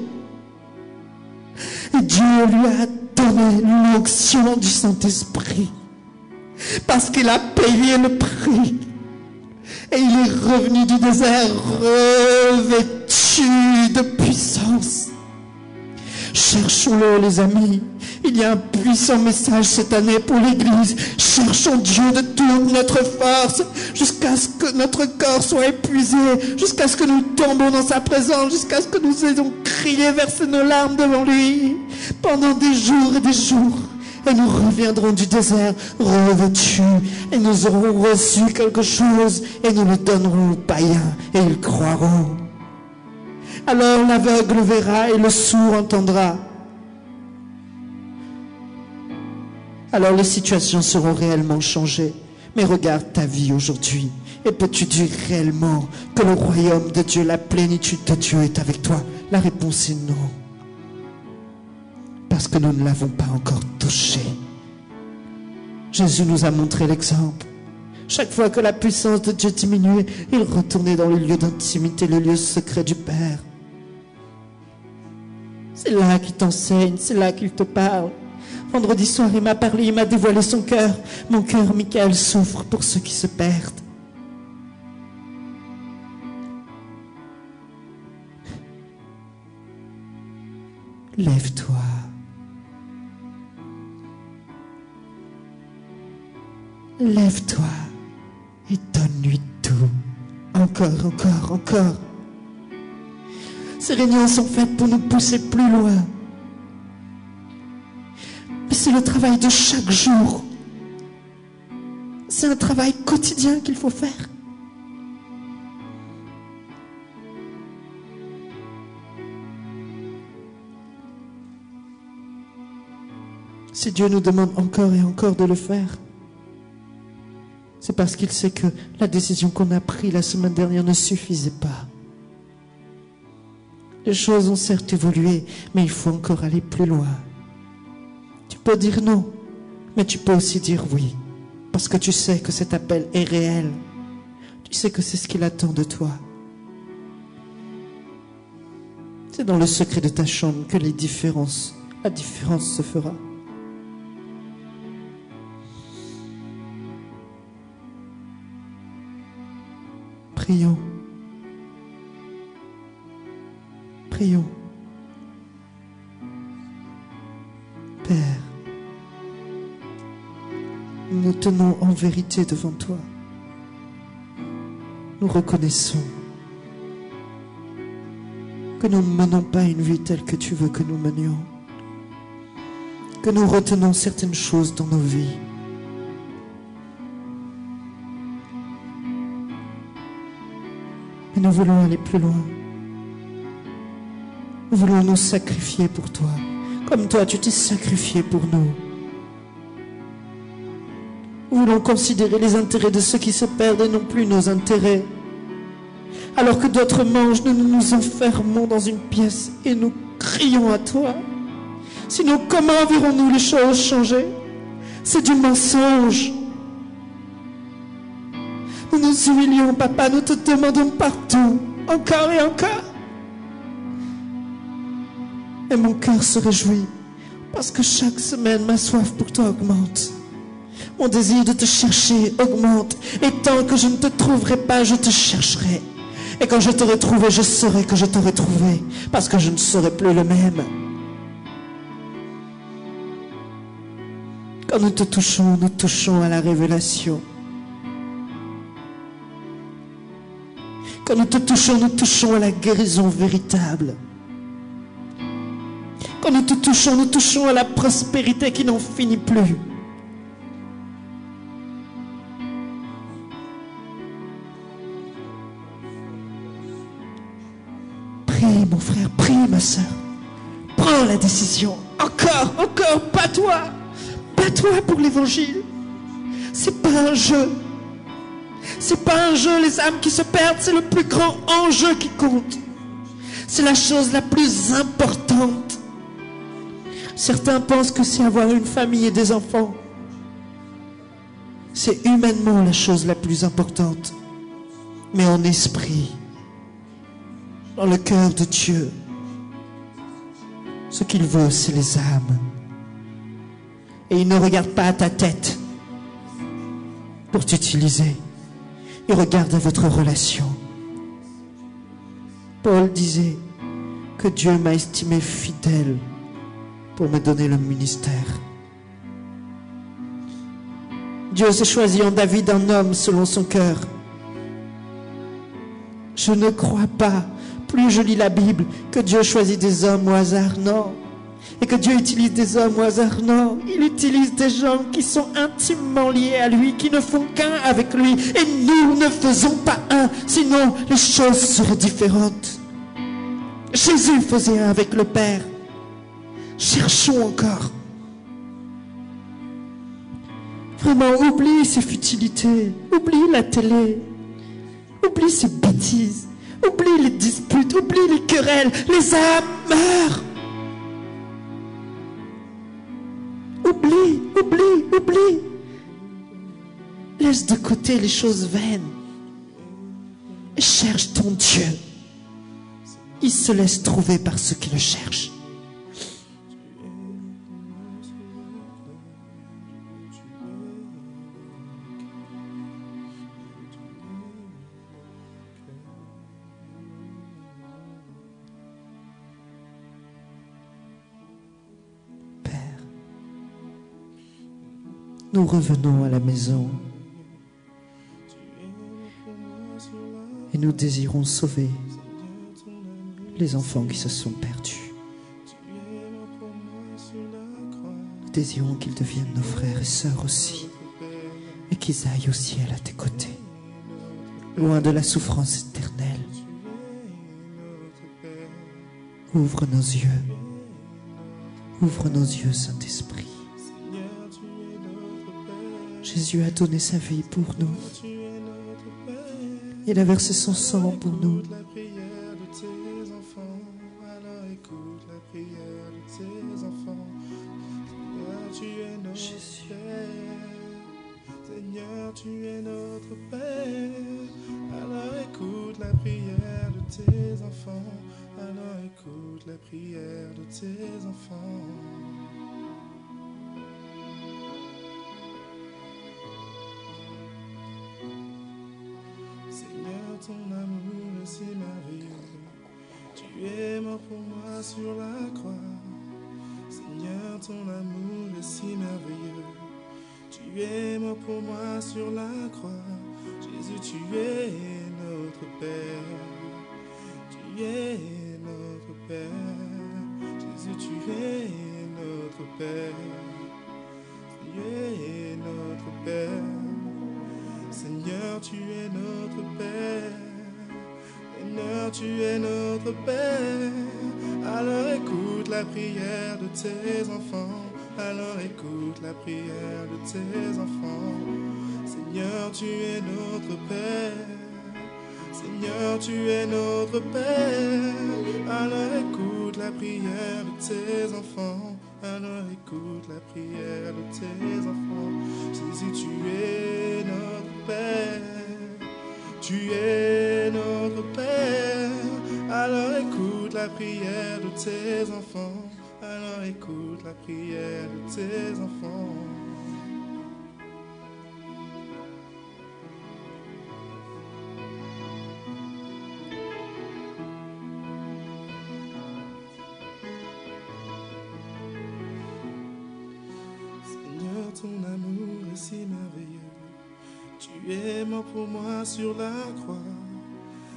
[SPEAKER 2] Et Dieu lui a donné l'onction du Saint-Esprit parce qu'il a payé le prix. Et il est revenu du désert revêtu de puissance. Cherchons-le, les amis. Il y a un puissant message cette année pour l'Église. Cherchons Dieu de toute notre force jusqu'à ce que notre corps soit épuisé, jusqu'à ce que nous tombions dans sa présence, jusqu'à ce que nous ayons crié, versé nos larmes devant lui pendant des jours et des jours. Et nous reviendrons du désert revêtus et nous aurons reçu quelque chose et nous le donnerons aux païens et ils croiront. Alors l'aveugle verra et le sourd entendra. Alors les situations seront réellement changées. Mais regarde ta vie aujourd'hui. Et peux-tu dire réellement que le royaume de Dieu, la plénitude de Dieu est avec toi? La réponse est non. Parce que nous ne l'avons pas encore touché. Jésus nous a montré l'exemple. Chaque fois que la puissance de Dieu diminuait, il retournait dans le lieu d'intimité, le lieu secret du Père. C'est là qu'il t'enseigne, c'est là qu'il te parle. Vendredi soir, il m'a parlé, il m'a dévoilé son cœur. Mon cœur, Michael, souffre pour ceux qui se perdent. Lève-toi. Lève-toi et donne-lui tout. Encore, encore, encore. Ces réunions sont faites pour nous pousser plus loin. Mais c'est le travail de chaque jour. C'est un travail quotidien qu'il faut faire. Si Dieu nous demande encore et encore de le faire, c'est parce qu'il sait que la décision qu'on a prise la semaine dernière ne suffisait pas. Les choses ont certes évolué, mais il faut encore aller plus loin. Tu peux dire non, mais tu peux aussi dire oui, parce que tu sais que cet appel est réel. Tu sais que c'est ce qu'il attend de toi. C'est dans le secret de ta chambre que la différence se fera. Prions. Prions. Père, nous nous tenons en vérité devant toi. Nous reconnaissons que nous ne menons pas une vie telle que tu veux que nous menions, que nous retenons certaines choses dans nos vies. Mais nous voulons aller plus loin. Nous voulons nous sacrifier pour toi, comme toi tu t'es sacrifié pour nous. Nous voulons considérer les intérêts de ceux qui se perdent et non plus nos intérêts. Alors que d'autres mangent, nous nous enfermons dans une pièce et nous crions à toi. Sinon, comment verrons-nous les choses changer? C'est du mensonge. Nous nous humilions, papa, nous te demandons partout, encore et encore. Et mon cœur se réjouit, parce que chaque semaine, ma soif pour toi augmente. Mon désir de te chercher augmente. Et tant que je ne te trouverai pas, je te chercherai. Et quand je t'aurai trouvé, je saurai que je t'aurai trouvé, parce que je ne serai plus le même. Quand nous te touchons, nous touchons à la révélation. Quand nous te touchons, nous touchons à la guérison véritable. Quand nous te touchons, nous touchons à la prospérité qui n'en finit plus. Prie, mon frère, prie, ma soeur. Prends la décision. Encore, bats-toi. Bats-toi pour l'évangile. C'est pas un jeu. C'est pas un jeu, les âmes qui se perdent, c'est le plus grand enjeu qui compte. C'est la chose la plus importante. Certains pensent que c'est avoir une famille et des enfants. C'est humainement la chose la plus importante. Mais en esprit, dans le cœur de Dieu, ce qu'il veut, c'est les âmes. Et il ne regarde pas à ta tête pour t'utiliser. Il regarde à votre relation. Paul disait que Dieu m'a estimé fidèle pour me donner le ministère. Dieu s'est choisi en David un homme selon son cœur. Je ne crois pas, plus je lis la Bible, que Dieu choisit des hommes au hasard, non. Et que Dieu utilise des hommes au hasard, non. Il utilise des gens qui sont intimement liés à lui, qui ne font qu'un avec lui. Et nous ne faisons pas un, sinon les choses seraient différentes. Jésus faisait un avec le Père. Cherchons encore. Vraiment, oublie ces futilités. Oublie la télé. Oublie ces bêtises. Oublie les disputes. Oublie les querelles. Les âmes meurent. Oublie. Laisse de côté les choses vaines. Et cherche ton Dieu. Il se laisse trouver par ceux qui le cherchent. Nous revenons à la maison et nous désirons sauver les enfants qui se sont perdus. Nous désirons qu'ils deviennent nos frères et sœurs aussi et qu'ils aillent au ciel à tes côtés, loin de la souffrance éternelle. Ouvre nos yeux, Saint-Esprit. Jésus a donné sa vie pour nous. Il a versé son sang pour nous. Jésus.
[SPEAKER 3] Seigneur, tu es notre Père. Alors écoute la prière de tes enfants. Alors écoute la prière de tes enfants. Seigneur, ton amour est si merveilleux. Tu es mort pour moi sur la croix. Seigneur, ton amour est si merveilleux. Tu es mort pour moi sur la croix. Jésus, tu es notre Père. Tu es notre Père. Jésus, tu es notre Père. Tu es notre Père. Seigneur, tu es notre Père. Seigneur, tu es notre Père. Alors écoute la prière de tes enfants. Alors écoute la prière de tes enfants. Seigneur, tu es notre Père. Seigneur, tu es notre Père. Alors écoute la prière de tes enfants. Alors écoute la prière de tes enfants. Jésus, tu es notre Père. Tu es notre Père. Alors écoute la prière de tes enfants. Alors écoute la prière de tes enfants. Seigneur, Tu es mort pour moi sur la croix.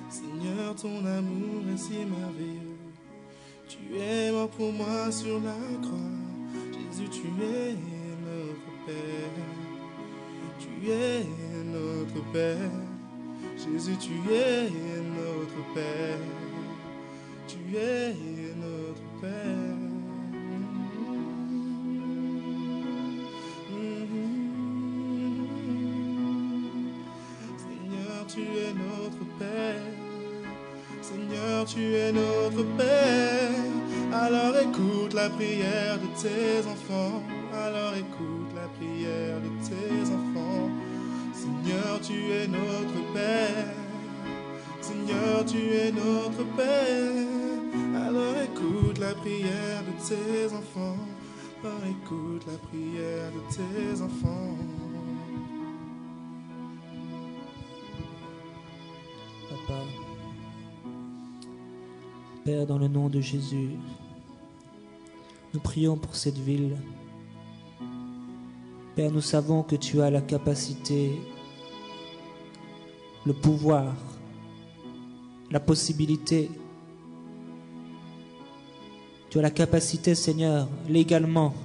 [SPEAKER 3] Seigneur, ton amour est si merveilleux. Tu es mort pour moi sur la croix. Jésus, tu es notre Père. Tu es notre Père. Jésus, tu es notre Père. Tu es notre Père. Seigneur, tu es notre Père. Seigneur, tu es notre Père. Alors écoute la prière de tes enfants. Alors écoute la prière de tes enfants. Seigneur, tu es notre Père. Seigneur, tu es notre Père. Alors écoute la prière de tes enfants. Alors écoute la prière de tes enfants.
[SPEAKER 2] Papa, Père, dans le nom de Jésus, nous prions pour cette ville. Père, nous savons que tu as la capacité, le pouvoir, la possibilité. Tu as la capacité, Seigneur, légalement,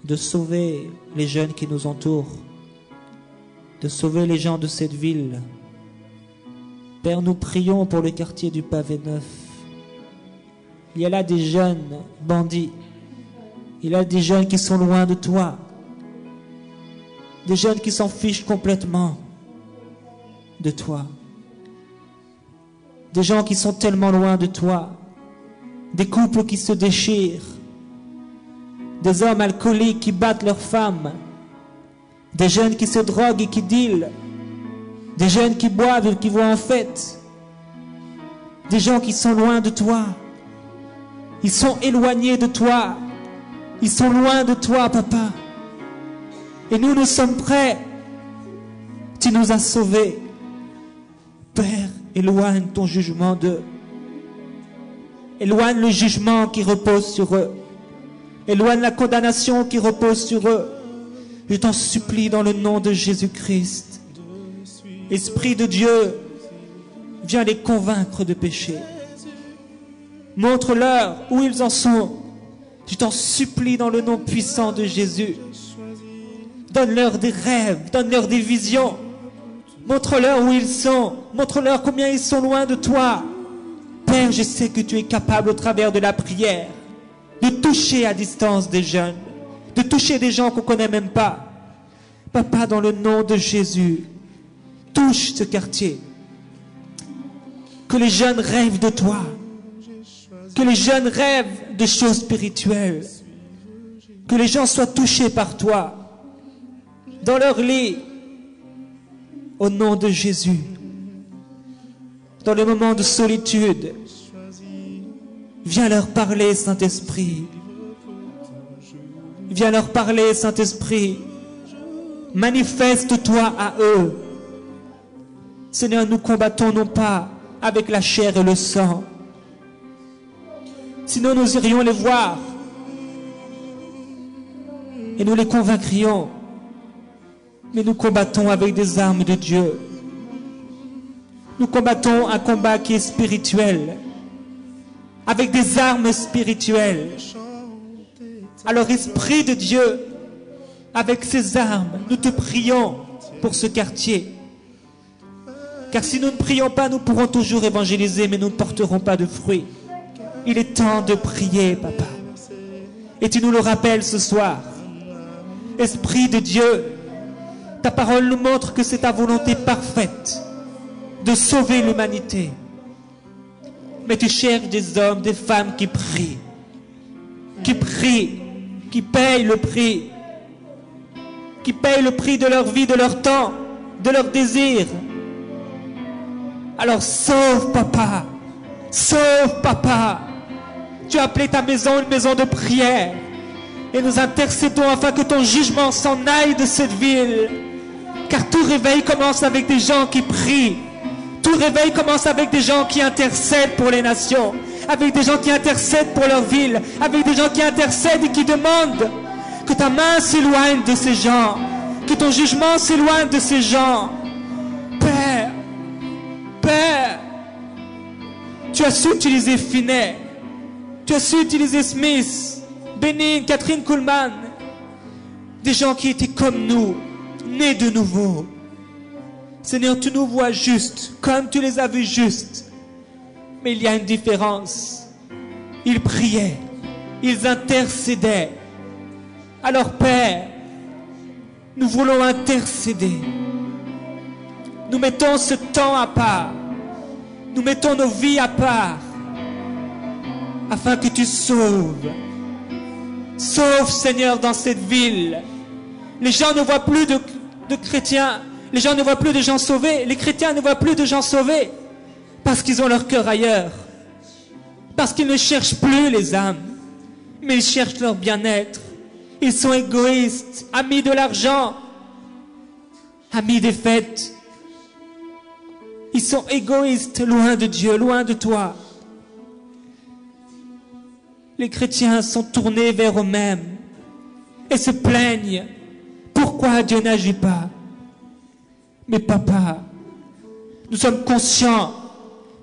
[SPEAKER 2] de sauver les jeunes qui nous entourent, de sauver les gens de cette ville. Père, nous prions pour le quartier du Pavé Neuf. Il y a là des jeunes bandits. Il y a des jeunes qui sont loin de toi. Des jeunes qui s'en fichent complètement de toi. Des gens qui sont tellement loin de toi. Des couples qui se déchirent. Des hommes alcooliques qui battent leurs femmes. Des jeunes qui se droguent et qui dealent. Des jeunes qui boivent et qui vont en fête. Des gens qui sont loin de toi. Ils sont éloignés de toi. Ils sont loin de toi, Papa. Et nous, nous sommes prêts. Tu nous as sauvés. Père, éloigne ton jugement d'eux. Éloigne le jugement qui repose sur eux. Éloigne la condamnation qui repose sur eux. Je t'en supplie dans le nom de Jésus-Christ. Esprit de Dieu, viens les convaincre de péché. Montre-leur où ils en sont. Je t'en supplie dans le nom puissant de Jésus. Donne-leur des rêves, donne-leur des visions. Montre-leur où ils sont. Montre-leur combien ils sont loin de toi. Père, je sais que tu es capable au travers de la prière de toucher à distance des jeunes, de toucher des gens qu'on ne connaît même pas. Papa, dans le nom de Jésus, touche ce quartier. Que les jeunes rêvent de toi. Que les jeunes rêvent de choses spirituelles. Que les gens soient touchés par toi. Dans leur lit. Au nom de Jésus. Dans les moments de solitude. Viens leur parler, Saint-Esprit. Viens leur parler, Saint-Esprit. Manifeste-toi à eux. Seigneur, nous combattons non pas avec la chair et le sang. Sinon nous irions les voir. Et nous les convaincrions. Mais nous combattons avec des armes de Dieu. Nous combattons un combat qui est spirituel. Avec des armes spirituelles. Alors, Esprit de Dieu, avec ces armes, nous te prions pour ce quartier. Car si nous ne prions pas, nous pourrons toujours évangéliser, mais nous ne porterons pas de fruits. Il est temps de prier, Papa. Et tu nous le rappelles ce soir. Esprit de Dieu, ta parole nous montre que c'est ta volonté parfaite de sauver l'humanité. Mais tu cherches des hommes, des femmes qui prient, qui payent le prix, de leur vie, de leur temps, de leurs désirs. Alors sauve, Papa, sauve, Papa. Tu as appelé ta maison une maison de prière. Et nous intercédons afin que ton jugement s'en aille de cette ville. Car tout réveil commence avec des gens qui prient. Tout réveil commence avec des gens qui intercèdent pour les nations. Avec des gens qui intercèdent pour leur ville. Avec des gens qui intercèdent et qui demandent que ta main s'éloigne de ces gens.
[SPEAKER 4] Que ton jugement s'éloigne de ces gens. Père, Père, tu as su utiliser Finet, tu as su utiliser Smith, Bénigne, Catherine Kuhlman, des gens qui étaient comme nous, nés de nouveau. Seigneur, tu nous vois justes, comme tu les as vus justes. Mais il y a une différence. Ils priaient, ils intercédaient. Alors Père, nous voulons intercéder. Nous mettons ce temps à part. Nous mettons nos vies à part. Afin que tu sauves. Sauve, Seigneur, dans cette ville. Les gens ne voient plus de chrétiens. Les gens ne voient plus de gens sauvés. Les chrétiens ne voient plus de gens sauvés. Parce qu'ils ont leur cœur ailleurs. Parce qu'ils ne cherchent plus les âmes. Mais ils cherchent leur bien-être. Ils sont égoïstes, amis de l'argent, amis des fêtes. Ils sont égoïstes, loin de Dieu, loin de toi. Les chrétiens sont tournés vers eux-mêmes et se plaignent. Pourquoi Dieu n'agit pas? Mais papa, nous sommes conscients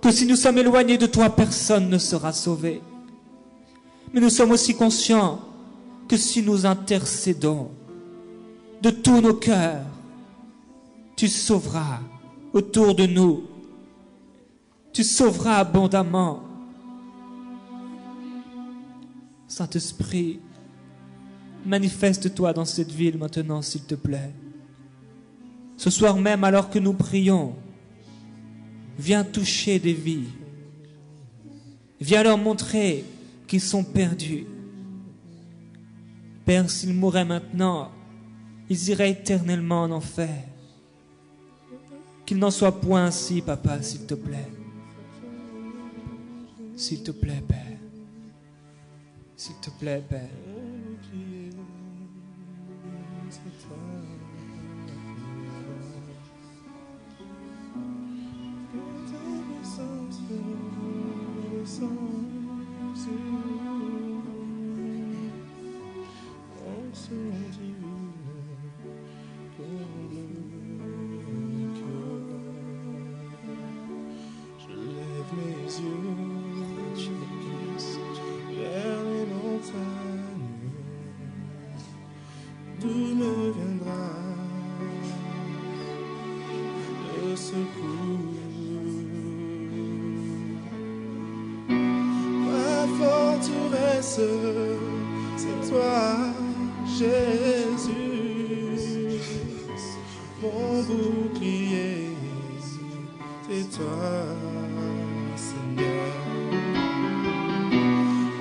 [SPEAKER 4] que si nous sommes éloignés de toi, personne ne sera sauvé. Mais nous sommes aussi conscients que si nous intercédons de tous nos cœurs, tu sauveras autour de nous. Tu sauveras abondamment. Saint-Esprit, manifeste-toi dans cette ville maintenant, s'il te plaît. Ce soir même, alors que nous prions, viens toucher des vies. Viens leur montrer qu'ils sont perdus. Père, s'ils mouraient maintenant, ils iraient éternellement en enfer. Qu'il n'en soit point ainsi, papa, s'il te plaît. S'il te plaît, Père. S'il te plaît, Père.
[SPEAKER 3] C'est toi, Jésus, mon bouclier, c'est toi, Seigneur.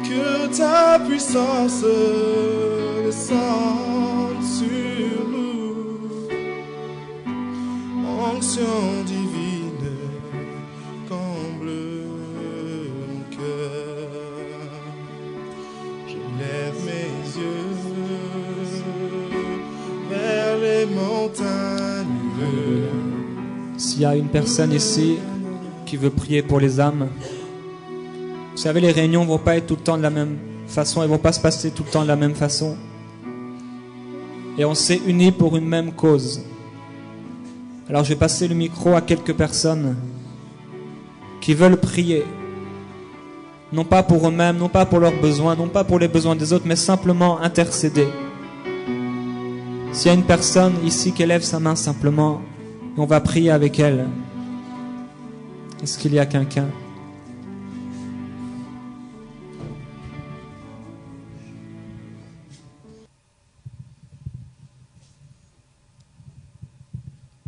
[SPEAKER 3] Que ta puissance descende sur nous, onction divine, comble mon cœur. Lève mes yeux vers les montagnes.
[SPEAKER 4] S'il y a une personne ici qui veut prier pour les âmes, vous savez, les réunions ne vont pas être tout le temps de la même façon, elles ne vont pas se passer tout le temps de la même façon. Et on s'est unis pour une même cause. Alors je vais passer le micro à quelques personnes qui veulent prier. Non pas pour eux-mêmes, non pas pour leurs besoins, non pas pour les besoins des autres, mais simplement intercéder. S'il y a une personne ici qui lève sa main simplement, on va prier avec elle. Est-ce qu'il y a quelqu'un?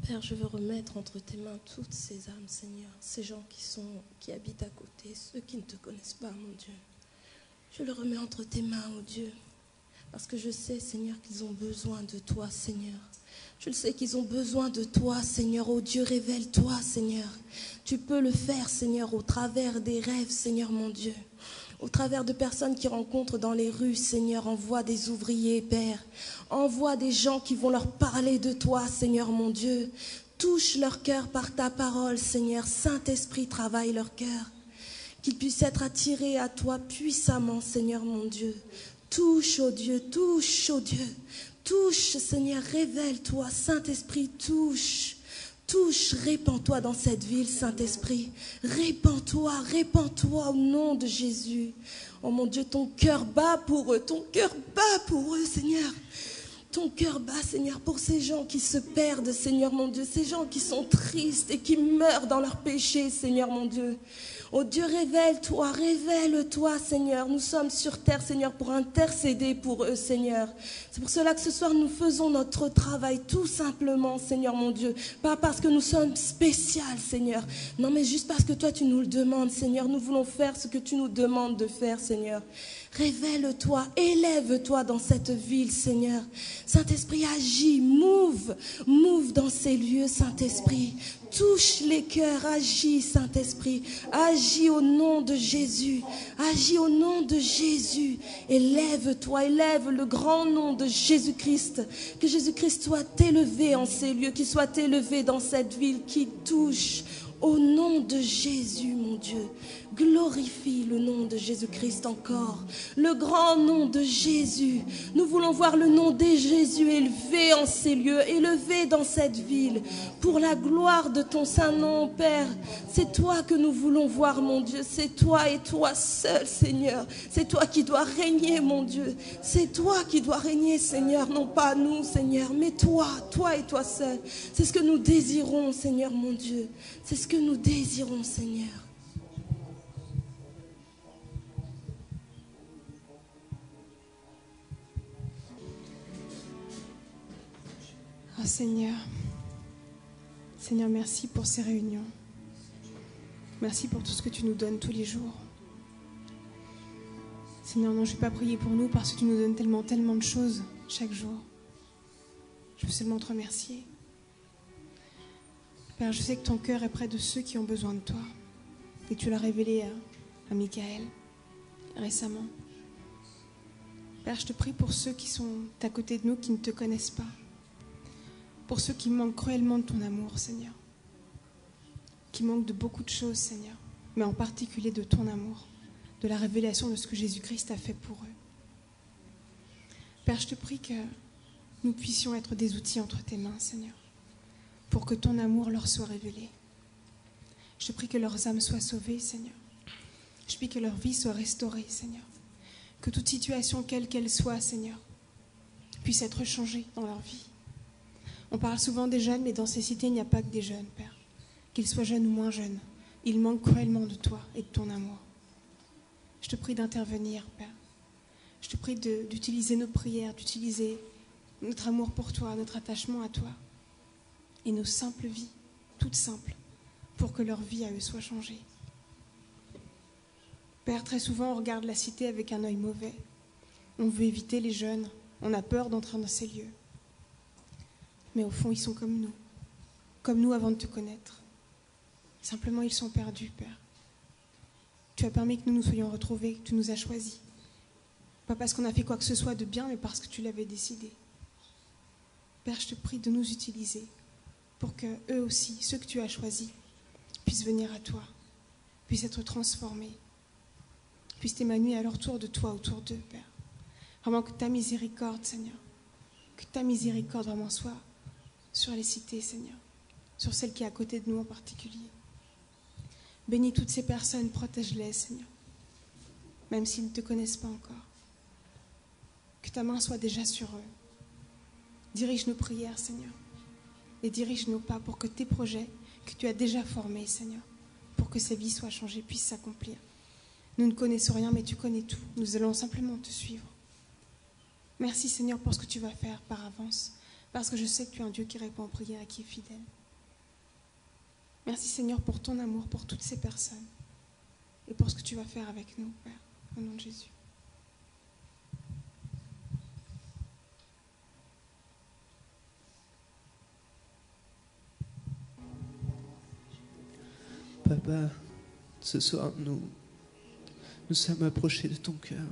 [SPEAKER 5] Père, je veux remettre entre tes mains toutes ces âmes, Seigneur, ces gens qui habitent à côté, ceux qui ne te connaissent pas, mon Dieu. Je le remets entre tes mains, oh Dieu, parce que je sais, Seigneur, qu'ils ont besoin de toi, Seigneur. Je le sais qu'ils ont besoin de toi, Seigneur. Oh Dieu, révèle-toi, Seigneur. Tu peux le faire, Seigneur, au travers des rêves, Seigneur, mon Dieu. Au travers de personnes qui rencontrent dans les rues, Seigneur, envoie des ouvriers, Père. Envoie des gens qui vont leur parler de toi, Seigneur, mon Dieu. Touche leur cœur par ta parole, Seigneur. Saint-Esprit, travaille leur cœur. Qu'ils puissent être attirés à toi puissamment, Seigneur, mon Dieu. Touche, oh Dieu, touche, oh Dieu. touche, Seigneur, révèle-toi. Saint-Esprit, touche. Touche, répands-toi dans cette ville, Saint-Esprit. Répands-toi au nom de Jésus. Oh mon Dieu, ton cœur bat pour eux, Seigneur. Ton cœur bat, Seigneur, pour ces gens qui se perdent, Seigneur mon Dieu. Ces gens qui sont tristes et qui meurent dans leurs péchés, Seigneur mon Dieu. Oh Dieu, révèle-toi, Seigneur. Nous sommes sur terre, Seigneur, pour intercéder pour eux, Seigneur. C'est pour cela que ce soir, nous faisons notre travail tout simplement, Seigneur mon Dieu. Pas parce que nous sommes spéciaux, Seigneur. Non, mais juste parce que toi, tu nous le demandes, Seigneur. Nous voulons faire ce que tu nous demandes de faire, Seigneur. Révèle-toi, élève-toi dans cette ville, Seigneur. Saint-Esprit, agis, move dans ces lieux, Saint-Esprit. Touche les cœurs, agis, Saint-Esprit. Agis au nom de Jésus. Agis au nom de Jésus. Élève-toi, élève le grand nom de Jésus-Christ. Que Jésus-Christ soit élevé en ces lieux, qu'il soit élevé dans cette ville, qui touche au nom de Jésus, mon Dieu. Glorifie le nom de Jésus-Christ encore. Le grand nom de Jésus. Nous voulons voir le nom de Jésus élevé en ces lieux, élevé dans cette ville. Pour la gloire de ton saint nom, Père. C'est toi que nous voulons voir, mon Dieu. C'est toi et toi seul, Seigneur. C'est toi qui dois régner, mon Dieu. C'est toi qui dois régner, Seigneur. Non pas nous, Seigneur, mais toi et toi seul. C'est ce que nous désirons, Seigneur, mon Dieu. C'est ce que nous désirons, Seigneur.
[SPEAKER 6] Oh Seigneur, merci pour ces réunions. Merci pour tout ce que tu nous donnes tous les jours. Seigneur, non, je ne vais pas prier pour nous parce que tu nous donnes tellement de choses chaque jour. Je veux seulement te remercier. Père, je sais que ton cœur est près de ceux qui ont besoin de toi. Et tu l'as révélé à Michael récemment. Père, je te prie pour ceux qui sont à côté de nous, qui ne te connaissent pas. Pour ceux qui manquent cruellement de ton amour, Seigneur. Qui manquent de beaucoup de choses, Seigneur. Mais en particulier de ton amour. De la révélation de ce que Jésus-Christ a fait pour eux. Père, je te prie que nous puissions être des outils entre tes mains, Seigneur. Pour que ton amour leur soit révélé. Je te prie que leurs âmes soient sauvées, Seigneur. Je prie que leur vie soit restaurée, Seigneur. Que toute situation, quelle qu'elle soit, Seigneur, puisse être changée dans leur vie. On parle souvent des jeunes, mais dans ces cités, il n'y a pas que des jeunes, Père. Qu'ils soient jeunes ou moins jeunes, ils manquent cruellement de toi et de ton amour. Je te prie d'intervenir, Père. Je te prie d'utiliser nos prières, d'utiliser notre amour pour toi, notre attachement à toi et nos simples vies, toutes simples, pour que leur vie à eux soit changée. Père, très souvent, on regarde la cité avec un œil mauvais. On veut éviter les jeunes. On a peur d'entrer dans ces lieux. Mais au fond, ils sont comme nous avant de te connaître. Simplement, ils sont perdus, Père. Tu as permis que nous nous soyons retrouvés, que tu nous as choisis. Pas parce qu'on a fait quoi que ce soit de bien, mais parce que tu l'avais décidé. Père, je te prie de nous utiliser pour que eux aussi, ceux que tu as choisis, puissent venir à toi, puissent être transformés, puissent témoigner à leur tour de toi autour d'eux, Père. Vraiment que ta miséricorde, Seigneur, que ta miséricorde vraiment soit sur les cités, Seigneur, sur celle qui est à côté de nous en particulier. Bénis toutes ces personnes, protège-les, Seigneur, même s'ils ne te connaissent pas encore. Que ta main soit déjà sur eux. Dirige nos prières, Seigneur, et dirige nos pas pour que tes projets que tu as déjà formés, Seigneur, pour que ces vies soient changées, puissent s'accomplir. Nous ne connaissons rien, mais tu connais tout. Nous allons simplement te suivre. Merci, Seigneur, pour ce que tu vas faire par avance, parce que je sais que tu es un Dieu qui répond aux prières et qui est fidèle. Merci, Seigneur, pour ton amour pour toutes ces personnes et pour ce que tu vas faire avec nous, Père, au nom de Jésus.
[SPEAKER 2] Papa, ce soir, nous sommes approchés de ton cœur.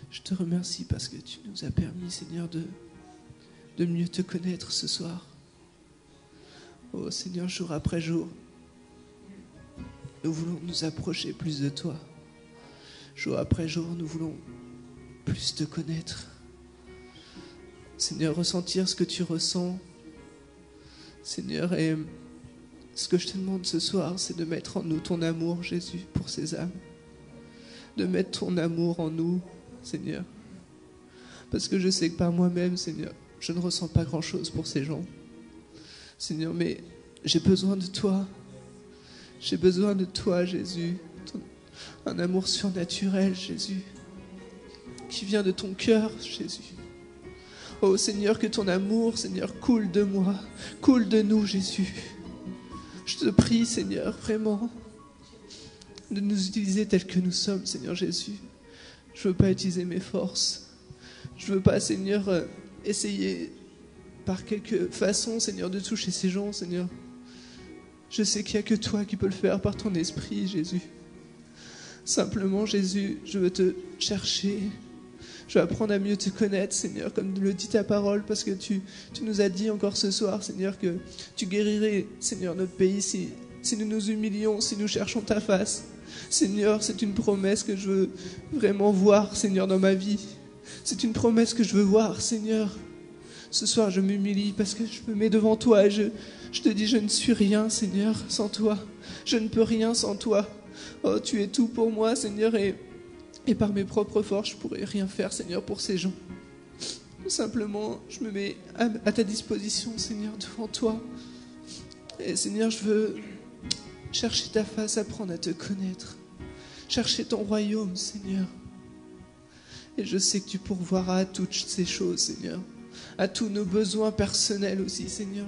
[SPEAKER 2] Je te remercie parce que tu nous as permis, Seigneur, de mieux te connaître ce soir. Oh Seigneur, jour après jour, nous voulons nous approcher plus de toi. Jour après jour, nous voulons plus te connaître. Seigneur, ressentir ce que tu ressens. Seigneur, et ce que je te demande ce soir, c'est de mettre en nous ton amour, Jésus, pour ces âmes. De mettre ton amour en nous, Seigneur. Parce que je sais que par moi-même, Seigneur, je ne ressens pas grand-chose pour ces gens. Seigneur, mais j'ai besoin de toi. J'ai besoin de toi, Jésus. Un amour surnaturel, Jésus, qui vient de ton cœur, Jésus. Oh Seigneur, que ton amour, Seigneur, coule de moi, coule de nous, Jésus. Je te prie, Seigneur, vraiment, de nous utiliser tels que nous sommes, Seigneur Jésus. Je ne veux pas utiliser mes forces. Je ne veux pas, Seigneur, essayer par quelque façon, Seigneur, de toucher ces gens, Seigneur. Je sais qu'il n'y a que toi qui peux le faire par ton esprit, Jésus. Simplement, Jésus, je veux te chercher. Je veux apprendre à mieux te connaître, Seigneur, comme le dit ta parole, parce que tu nous as dit encore ce soir, Seigneur, que tu guérirais, Seigneur, notre pays si nous nous humilions, si nous cherchons ta face. Seigneur, c'est une promesse que je veux vraiment voir, Seigneur, dans ma vie. C'est une promesse que je veux voir, Seigneur. Ce soir, je m'humilie parce que je me mets devant toi et je te dis, je ne suis rien, Seigneur, sans toi. Je ne peux rien sans toi. Oh, tu es tout pour moi, Seigneur, et par mes propres forces, je ne pourrais rien faire, Seigneur, pour ces gens. Simplement, je me mets à ta disposition, Seigneur, devant toi. Et Seigneur, je veux chercher ta face, apprendre à te connaître. Chercher ton royaume, Seigneur. Et je sais que tu pourvoiras à toutes ces choses, Seigneur. À tous nos besoins personnels aussi, Seigneur.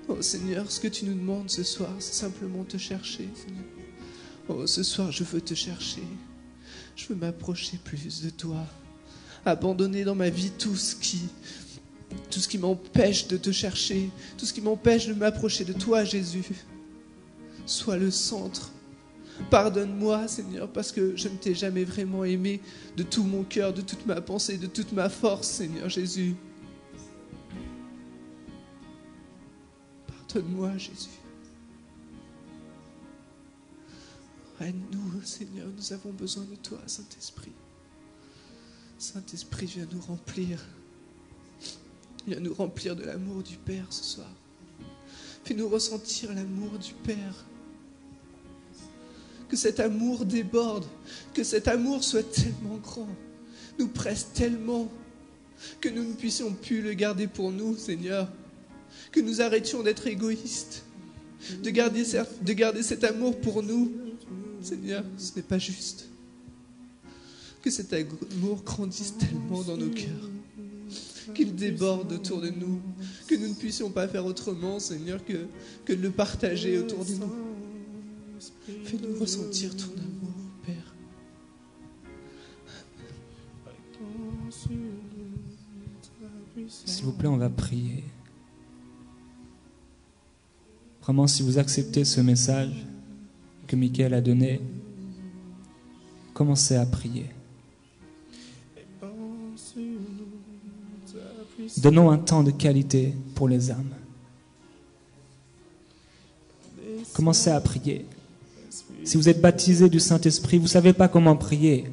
[SPEAKER 2] Oh Seigneur, ce que tu nous demandes ce soir, c'est simplement te chercher, Seigneur. Oh, ce soir, je veux te chercher. Je veux m'approcher plus de toi. Abandonner dans ma vie tout ce qui m'empêche de te chercher, tout ce qui m'empêche de m'approcher de toi, Jésus. Sois le centre. Pardonne-moi, Seigneur, parce que je ne t'ai jamais vraiment aimé de tout mon cœur, de toute ma pensée, de toute ma force, Seigneur Jésus. Pardonne-moi, Jésus. Règne-nous, Seigneur, nous avons besoin de toi, Saint-Esprit. Saint-Esprit, viens nous remplir. Viens nous remplir de l'amour du Père ce soir. Fais-nous ressentir l'amour du Père. Que cet amour déborde, que cet amour soit tellement grand, nous presse tellement, que nous ne puissions plus le garder pour nous, Seigneur. Que nous arrêtions d'être égoïstes, de garder cet amour pour nous. Seigneur, ce n'est pas juste. Que cet amour grandisse tellement dans nos cœurs, qu'il déborde autour de nous, que nous ne puissions pas faire autrement, Seigneur, que de le partager autour de nous. Fais-nous ressentir ton amour, Père.
[SPEAKER 4] S'il vous plaît, on va prier. Vraiment, si vous acceptez ce message que Michael a donné, commencez à prier. Donnons un temps de qualité pour les âmes. Commencez à prier. Si vous êtes baptisé du Saint-Esprit, vous ne savez pas comment prier,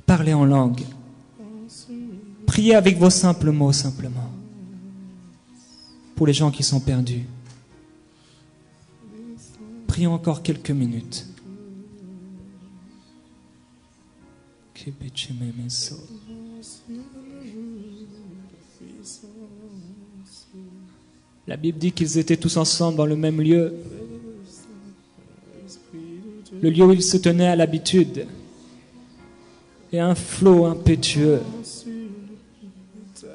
[SPEAKER 4] parlez en langue. Priez avec vos simples mots, simplement. Pour les gens qui sont perdus. Prions encore quelques minutes. La Bible dit qu'ils étaient tous ensemble dans le même lieu. Le lieu où ils se tenaient à l'habitude. Et un flot impétueux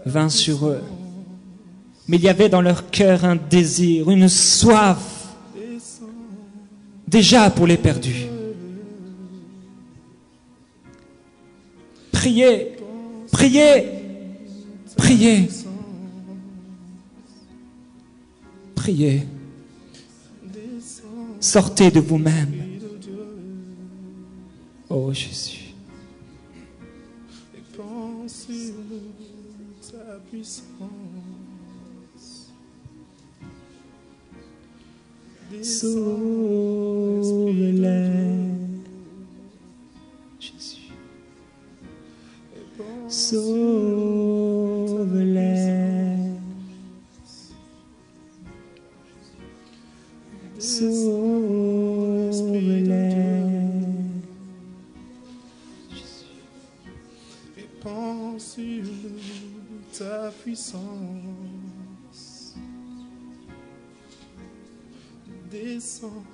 [SPEAKER 4] vint sur eux. Mais il y avait dans leur cœur un désir, une soif, déjà pour les perdus. Priez, priez, priez, priez. Sortez de vous-même. Oh Jésus. Sauve-les, Jésus. Sauve-les.
[SPEAKER 3] Répand sur nous ta puissance. Descends,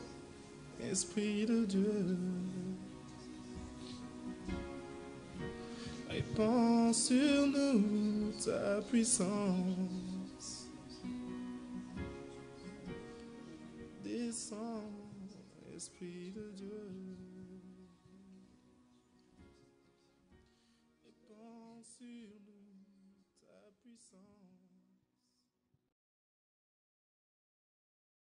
[SPEAKER 3] Esprit de Dieu. Répand sur nous ta puissance. Descends, Esprit de Dieu. Répand sur nous ta puissance.